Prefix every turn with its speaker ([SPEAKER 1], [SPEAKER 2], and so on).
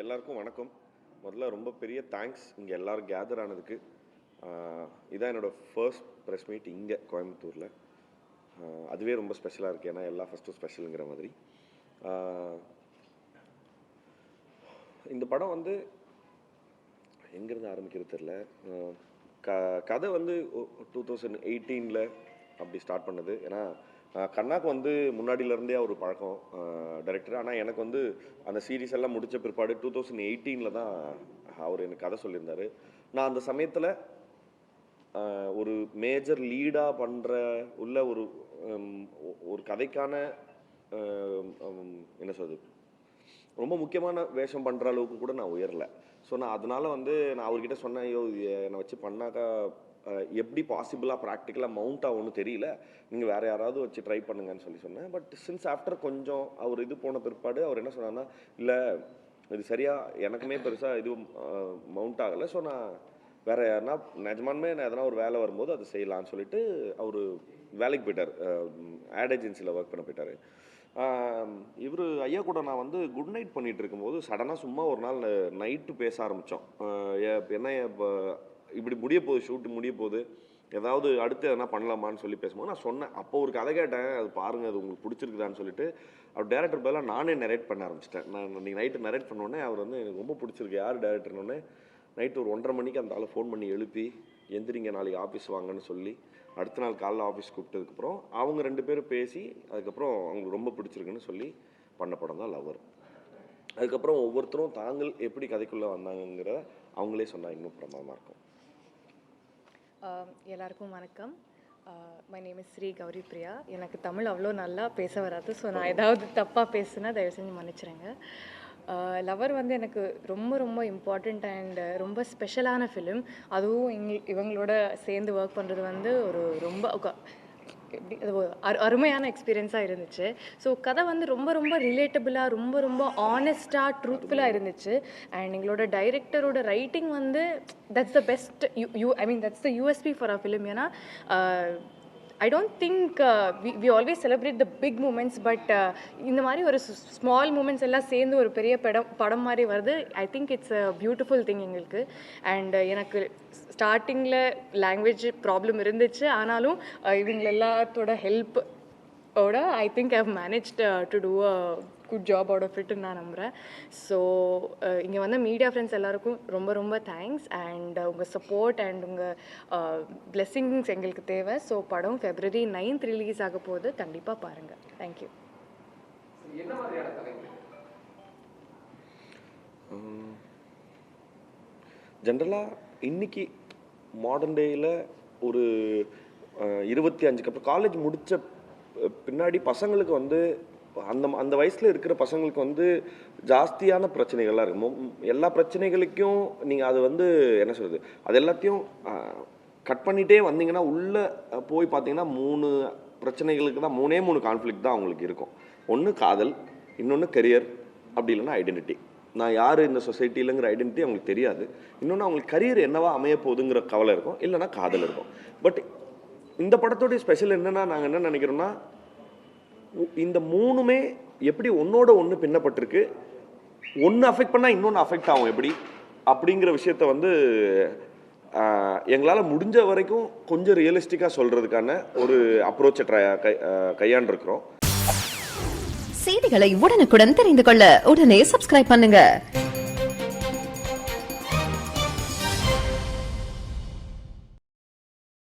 [SPEAKER 1] எல்லாருக்கும் வணக்கம். முதல்ல ரொம்ப பெரிய தேங்க்ஸ் இங்கே எல்லோரும் கேதர் ஆனதுக்கு. இதான் என்னோடய ஃபர்ஸ்ட் ப்ரெஸ் மீட் இங்கே கோயம்புத்தூரில். அதுவே ரொம்ப ஸ்பெஷலாக இருக்குது, ஏன்னா எல்லா ஃபஸ்ட்டும் ஸ்பெஷலுங்கிற மாதிரி. இந்த படம் வந்து எங்கேருந்து ஆரம்பிக்கிறது தெரில. கதை வந்து 2018 அப்படி ஸ்டார்ட் பண்ணது. ஏன்னா கண்ணாக்கு வந்து முன்னாடியிலேருந்தே ஒரு பழக்கம் டைரக்டர். ஆனால் எனக்கு வந்து அந்த சீரீஸ் எல்லாம் முடித்த பிற்பாடு 2018 தான் அவர் எனக்கு கதை சொல்லியிருந்தார். நான் அந்த சமயத்தில் ஒரு மேஜர் லீடாக பண்ணுற உள்ள ஒரு கதைக்கான என்ன சொல்றது, ரொம்ப முக்கியமான வேஷம் பண்ணுற அளவுக்கு கூட நான் உயரலை. ஸோ நான் அதனால் வந்து நான் அவர்கிட்ட சொன்னேன், ஐயோ என்னை வச்சு பண்ணாக்கா எப்படி பாசிபிளாக ப்ராக்டிக்கலாக மவுண்ட் ஆகும்னு தெரியல, நீங்கள் வேறு யாராவது வச்சு ட்ரை பண்ணுங்கன்னு சொன்னேன். பட் சின்ஸ் ஆஃப்டர் கொஞ்சம் அவர் இது போன பிற்பாடு அவர் என்ன சொன்னார்னா, இல்லை இது சரியாக எனக்குமே பெருசாக இது மவுண்ட் ஆகலை, ஸோ நான் வேறு யாருன்னா நிஜமானுமே நான் எதனா ஒரு வேலை வரும்போது அதை செய்யலான்னு சொல்லிட்டு அவர் வேலைக்கு போயிட்டார், ஆட் ஏஜென்சியில் ஒர்க் பண்ண போயிட்டார். இவர் ஐயா கூட நான் வந்து குட் நைட் பண்ணிகிட்டு இருக்கும்போது சடனாக சும்மா ஒரு நாள் நைட்டு பேச ஆரம்பித்தோம். என்ன இப்போ இப்படி முடிய போகுது, ஷூட்டு முடிய போகுது, ஏதாவது அடுத்து எதனா பண்ணலாமான்னு சொல்லி பேசும்போது நான் சொன்னேன். அப்போ ஒரு கதை கேட்டேன், அது பாருங்கள் அது உங்களுக்கு பிடிச்சிருக்குதான்னு சொல்லிட்டு அவர் டேரக்டர் பதிலாக நானே நரேட் பண்ண ஆரம்பிச்சிட்டேன். நான் நீங்கள் நைட்டு நரேட் பண்ணோடனே அவர் வந்து எனக்கு ரொம்ப பிடிச்சிருக்கு, யார் டேரக்டர்னோடனே நைட்டு ஒரு 1:30 மணிக்கு அந்த ஆளை ஃபோன் பண்ணி எழுப்பி எந்திரிங்க நாளைக்கு ஆஃபீஸ் வாங்கன்னு சொல்லி அடுத்த நாள் காலைல ஆஃபீஸ் கூப்பிட்டதுக்கப்புறம் அவங்க 2 பேரும் பேசி அதுக்கப்புறம் அவங்களுக்கு ரொம்ப பிடிச்சிருக்குன்னு சொல்லி பண்ண படம் தான் லவ்வர். அதுக்கப்புறம் ஒவ்வொருத்தரும் தாங்கள் எப்படி கதைக்குள்ளே வந்தாங்கங்கிற அவங்களே சொன்னாங்க, இன்னும் பிரமாதமாக இருக்கும்.
[SPEAKER 2] எல்லாருக்கும் வணக்கம். My name is Shri Gauri Priya. எனக்கு தமிழ் அவ்வளோ நல்லா பேச வராது, ஸோ நான் ஏதாவது தப்பாக பேசுனா தயவு செஞ்சு மன்னிச்சிடுங்க. லவர் வந்து எனக்கு ரொம்ப ரொம்ப இம்பார்ட்டண்ட் அண்ட் ரொம்ப ஸ்பெஷலான ஃபிலிம். அதுவும் இவங்களோட சேர்ந்து ஒர்க் பண்ணுறது வந்து ஒரு ரொம்ப எப்படி அது அருமையான எக்ஸ்பீரியன்ஸாக இருந்துச்சு. ஸோ கதை வந்து ரொம்ப ரொம்ப ரிலேட்டபிளாக, ரொம்ப ரொம்ப ஆனஸ்டாக, ட்ரூத்ஃபுல்லாக இருந்துச்சு. அண்ட் எங்களோட டைரக்டரோட ரைட்டிங் வந்து that's the best that's the USB for a film. ஏன்னா I don't think we always celebrate the big moments, but இந்த மாதிரி ஒரு ஸ்மால் மூமெண்ட்ஸ் எல்லாம் சேர்ந்து ஒரு பெரிய படம் மாதிரி வருது. I think it's a beautiful thing எங்களுக்கு. அண்ட் எனக்கு ஸ்டார்டிங்கில் லாங்குவேஜ் ப்ராப்ளம் இருந்துச்சு, ஆனாலும் இவங்க எல்லாத்தோட ஹெல்ப்போட I think I have managed to do a good job out of இட்னு நான் நம்புகிறேன். ஸோ இங்கே வந்து மீடியா ஃப்ரெண்ட்ஸ் எல்லாருக்கும் ரொம்ப ரொம்ப தேங்க்ஸ். அண்ட் உங்கள் சப்போர்ட் அண்ட் உங்கள் பிளெஸ்ஸிங்ஸ் எங்களுக்கு தேவை. ஸோ படம் February 9th ரிலீஸ் ஆக போகுது, கண்டிப்பாக பாருங்கள். தேங்க்யூ.
[SPEAKER 1] ஜென்ரலாக இன்னைக்கு மாடர்ன் டேயில் ஒரு 25 அப்புறம் காலேஜ் முடித்த பின்னாடி பசங்களுக்கு வந்து அந்த வயசில் இருக்கிற பசங்களுக்கு வந்து ஜாஸ்தியான பிரச்சனைகள்லாம் இருக்கும். எல்லா பிரச்சனைகளுக்கும் நீங்கள் அது வந்து என்ன சொல்கிறது, அது எல்லாத்தையும் கட் பண்ணிகிட்டே வந்தீங்கன்னா உள்ளே போய் பார்த்தீங்கன்னா 3 பிரச்சனைகளுக்கு தான் 3 கான்ஃப்ளிக்ட் தான் அவங்களுக்கு இருக்கும். ஒன்று காதல், இன்னொன்று கெரியர், அப்படி இல்லைன்னா ஐடென்டிட்டி. நான் யார் இந்த சொசைட்டிலங்கிற ஐடென்டிட்டி அவங்களுக்கு தெரியாது. இன்னொன்று அவங்களுக்கு கரியர் என்னவா அமைய போகுதுங்கிற கவலை இருக்கும், இல்லைன்னா காதல் இருக்கும். பட் இந்த படத்தோடைய ஸ்பெஷல் என்னென்னா, நாங்கள் என்ன நினைக்கிறோன்னா, இந்த 3மே எப்படி ஒன்னோட ஒன்று பின்னப்பட்டிருக்கு, ஒன்று அஃபெக்ட் பண்ணால் இன்னொன்று அஃபெக்ட் ஆகும் எப்படி அப்படிங்கிற விஷயத்த வந்து எங்களால் முடிஞ்ச வரைக்கும் கொஞ்சம் ரியலிஸ்டிக்காக சொல்கிறதுக்கான ஒரு அப்ரோச்சை கையாண்டிருக்கிறோம்.
[SPEAKER 3] செய்திகளை உடனுக்குடன் தெரிந்து கொள்ள உடனே சப்ஸ்கிரைப் பண்ணுங்க.